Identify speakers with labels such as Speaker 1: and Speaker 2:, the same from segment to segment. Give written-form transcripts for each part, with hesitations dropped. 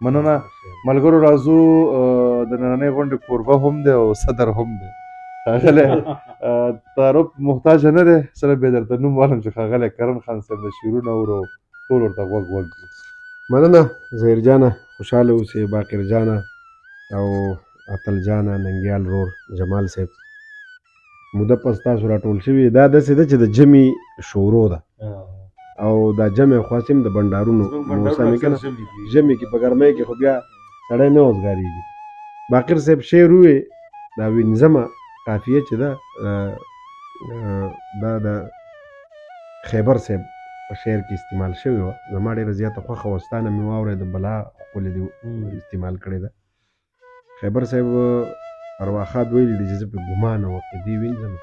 Speaker 1: مننه ملګرو راځو د نننۍ غونډې کوربه هم دی او صدر هم دی ښاغلی تعارف محتاج نه دی سره بیا درته نوم والم چې ښاغلی کرن خان صاحب د شعرونه اورو ټول ورته غوږ وږ
Speaker 2: مننه ظهیر جانه خوشحاله اوسې باقر جانه او اتل جانه ننګیال رور جمال صاحب موده پس تاسو راټول شوي دا داسې ده چې د جمعې شورو ده او دا جمع خاصم د بندارونو موسم کې نه جمع کې په ګرمۍ کې خو بیا سړی نه اوسګاریږي باقر صاحب شعر وې دا وینځمه قافیه چې ده دا د خیبر صاحب په شعر کې استعمال شوی وه زما ډېره زیاته خوښه وه ستا نه مې واورېد بلا ښکلې دې استعمال کړې ده خیبر صاحب ارواښاد ویلي دي چې زه پرې ګمانه عقیدې وینځم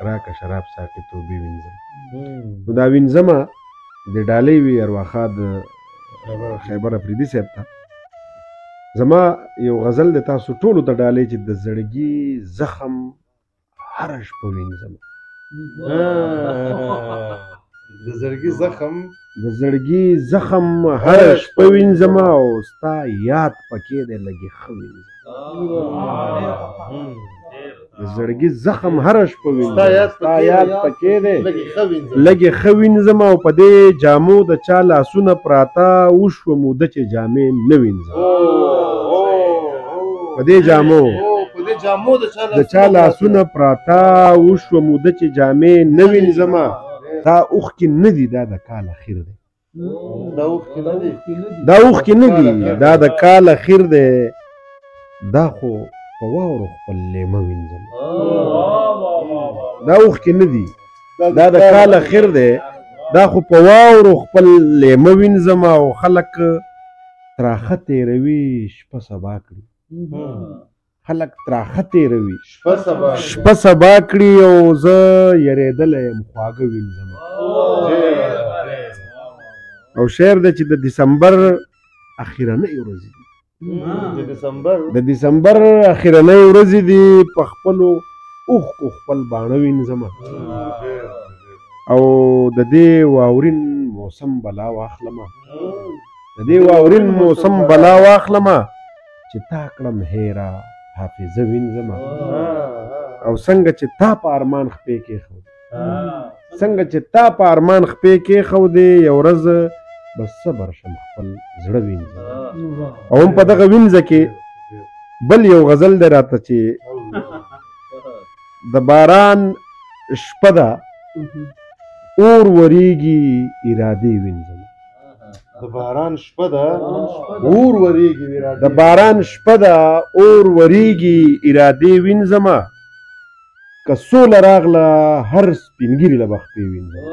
Speaker 2: راکه شراب ساقي توبې وینځم نو دا وینځمه د ډالۍ وي ارواښاد خیبر افریدي صاحب ته زما یو غزل د تاسو ټولو ته ډالۍ چې د زړګي زخم هره شپه وینځمه
Speaker 1: د زړګي زخم
Speaker 2: هره شپه وینځمه او ستا یاد پکې دی لږې ښه وینځم د زړګي زخم هره شپه وینځم ستا یاد پکې دی لږې ښه وینځم او په دې جامو د چا لاسونه پراته وشوه موده چې جامې نه وینځم په دې جامو د چا لاسونه پراته وشوه موده چې جامې نه وینځم دا اوښکې نه دي دا د کال اخیر دی دا اوښکې نه دي دا د کال اخیر دی دا خو په واورو خپل لیمه وینځم دا اوښکې نه دي دا د کال اخیر دی دا خو په واورو خپل لیمه وینځم او خلک تراخه تېروي شپه سبا کړي خلک تراخه تېروي شپه سبا کړي او زه یریدلی یم خواږه وینځم او شعر دی چې د دسمبر اخرنۍ ورځې دي د دسمبر اخرنۍ ورځې دي په خپلو اوښکو خپل باڼه وینځم او د دې واورین موسم بلا واخلمه چې تا کړم هیره حافظه وینځم او څنګه چې تا په ارمان خپې کېښودې یو ورځ به صبر شم خپل زړه وینځم او هم په دغه وینځه کې بل یو غزل دی راته چې د باران شپه ده اور وریږي ارادې وینځم د باران شپه ده اور وریږي ارادې وینځمه که سوله راغله هر سپینګیري له بختې وینځم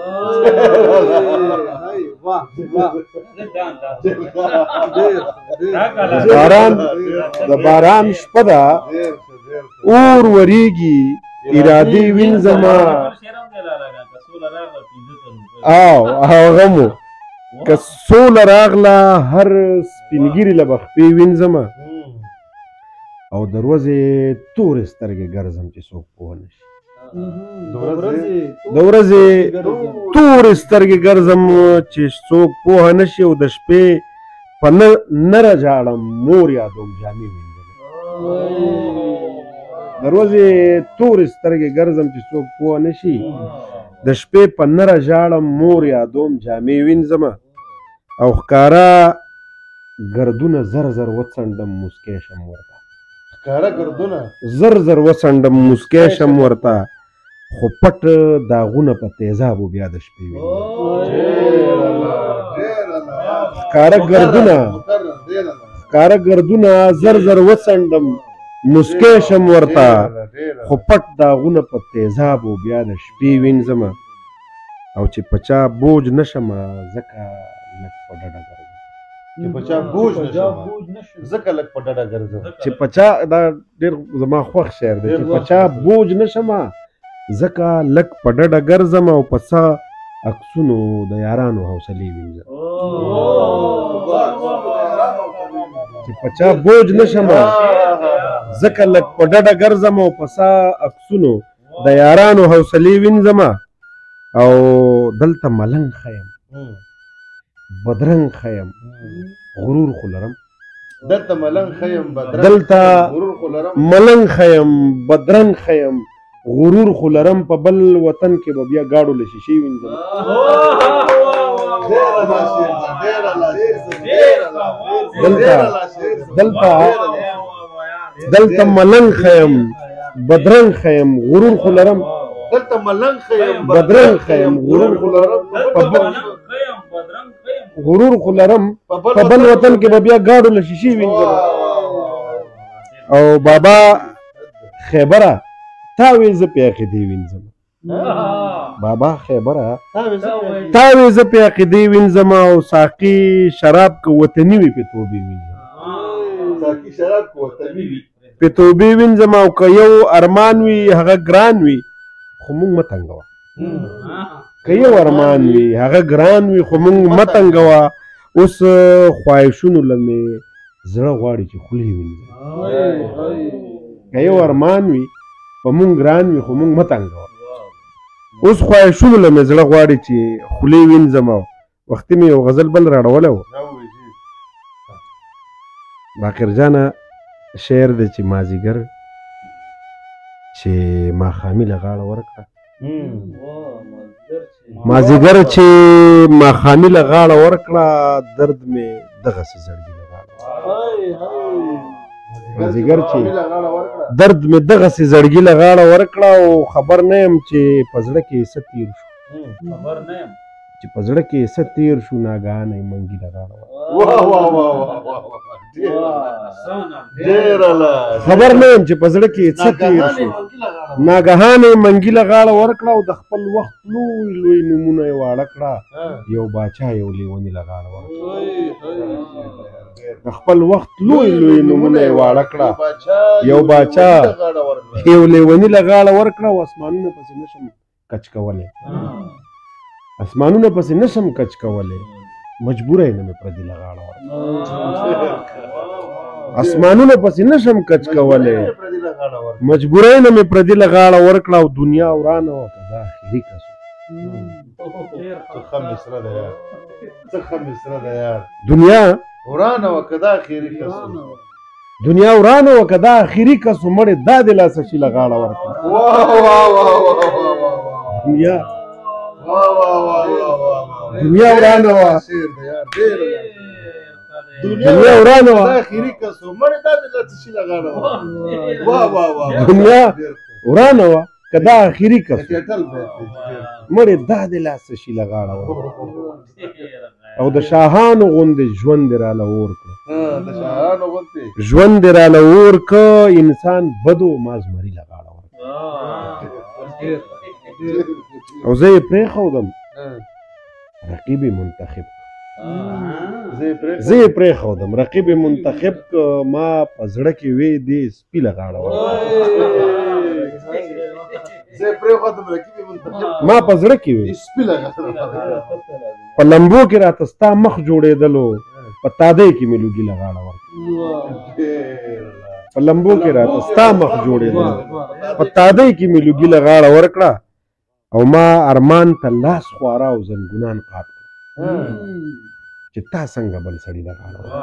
Speaker 2: د باران شپه ده اور وریږي ارادې وینځمه هغه مو که سوله راغله هر سپینګیري له بختې وینځمه او د ورځې تورې سترګې ګرځم چې څوک پوه نه شي د ورځې تورې سترګې ګرځم چې څوک پوه نه شي او د شپې په نره ژاړم مور یادوم جامې وینځم د ورځې تورې سترګې ګرځم چې څوک پوه نه شي د شپې په نره ژاړم مور یادوم جامې وینځم او ښکاره ګردونه زر زر وڅنډم مسکی شم ورته مسکی شم ورته خو پټ داغونه په تیزابو بیا د شپې وینځم ښکاره ګردونه زر زر وڅنډم مسکی شم ورته خو پټ داغونه په تیزابو بیا د شپې وینځم او چې په چا بوج نشم ځکه لږ په ډډه ګرځم چې په چا دا ډېر زما خوښ شعر دی چې په چا بوج نشم ځکه لږ په ډډه ګرځم او په څه عکسونو د یارانو حوصلې وینځم چې په چا بوج نشم ځکه لږ په ډډه ګرځم او په څه عکسونو د یارانو حوصلې وینځم او دلته ملنګ ښیم بدرنګ خیم غرور خو لرم
Speaker 1: دلته ملنګ خیم بدرنګ
Speaker 2: دلته
Speaker 1: غرور خو لرم
Speaker 2: ملنګ خیم بدرنګ خیم غرور خو لرم په بل وطن کې به بیا گاډو له شیشې وینځم دلته ملنګ خیم بدرنګ خیم غرور خو لرم
Speaker 1: دلته ملنګ خیم
Speaker 2: بدرنګ خیم غرور خو لرم غرور خو لرم په بل وطن کې به بیا گاډو له شیشې وینځم او بابا خیبره تا وې زه په عقیدې وینځم بابا خیبره تا وې زه په عقیدې وینځم او ساقي شراب که وطني وي په توبې وینځم
Speaker 1: ساقي شراب که وطني وي
Speaker 2: په توبې وینځم او که یو ارمان وي هغه ګران وي خو مونږ مه تنګوه که یو ارمان وي هغه ګران وي خو مونږ مه تنګوه اوس خواهشونو له مې زړه غواړي چې خولې وینځم که یو ارمان وي په مونږ ګران وي خو مونږ مه تنګوه اوس خواهشونو له مې زړه غواړي چې خولې وینځم او وختي مې یو غزل بل راړولی و باقر جانه شعر دی چې مازیګر چې ماښامي له غاړه ورکړه مازیګر چې ماښامي له غاړه ورکړه درد مې دغسې زړګي له غاړه مازیګر چې درد مې دغسې زړګي له غاړه ورکړه او خبر نه یم چې په زړه کې څه تیر شو چې په زړه کې څه تیر شو ناګهانه یې منګي له غاړه خبر نه یم چې په زړه کې څه تیر شو ناګهانه یې منګي له غاړه ورکړه او د خپل وخت لوی لوی نومونه یې واړه کړه یو باچا یو لیوني له غاړه ورکړه د خپل وخت لوی لوی نومونه یې واړه کړه یو باچا یو لیوني له غاړه ورکړه او اسمانونه پسې نشم کچ کولی اسمانونه پسې نشم کچ کولی مجبوره یې نه مې پردي له غاړه ورکړه اسمانونه پسې نشم کچ کولی مجبوره یې نه مې پردي له غاړه ورکړه او دنیا ورانه وه که دا آخري کس دنیا
Speaker 1: ورانه وه که دا آخري کس
Speaker 2: دنیا ورانه وه که دا آخري کس مړې دا دې لاسه شي له غاړه ورکړه دنیا دنیا ورانه وه دنیا ورانه وه دنیا ورانه وه که دا آخري کس مړې دا دې لاسه شي له غاړه ورکړه او د شاهانو غوندې ژوند دې راله اور کړه ژوند دې راله اور که انسان بدو ما زمري له غاړه ورکړه او زه یې پرېښودم رقیب منتخب زه یې پرېښودم رقیب منتخب که ما په زړه کې وې دې سپي له غاړه ورکړه ما په زړه کې وې په لمبو کې راته ستا مخ جوړېدلو په تادۍ کې مې لوګي له غاړه ورکړه په لمبو کې راته ستا مخ جوړېدلو په تادۍ کې مې لوګي له غاړه ورکړه او ما ارمان ته لاس خواره او زنګونان قات کړه چې تا څنګه بل سړي له غاړه ورکړه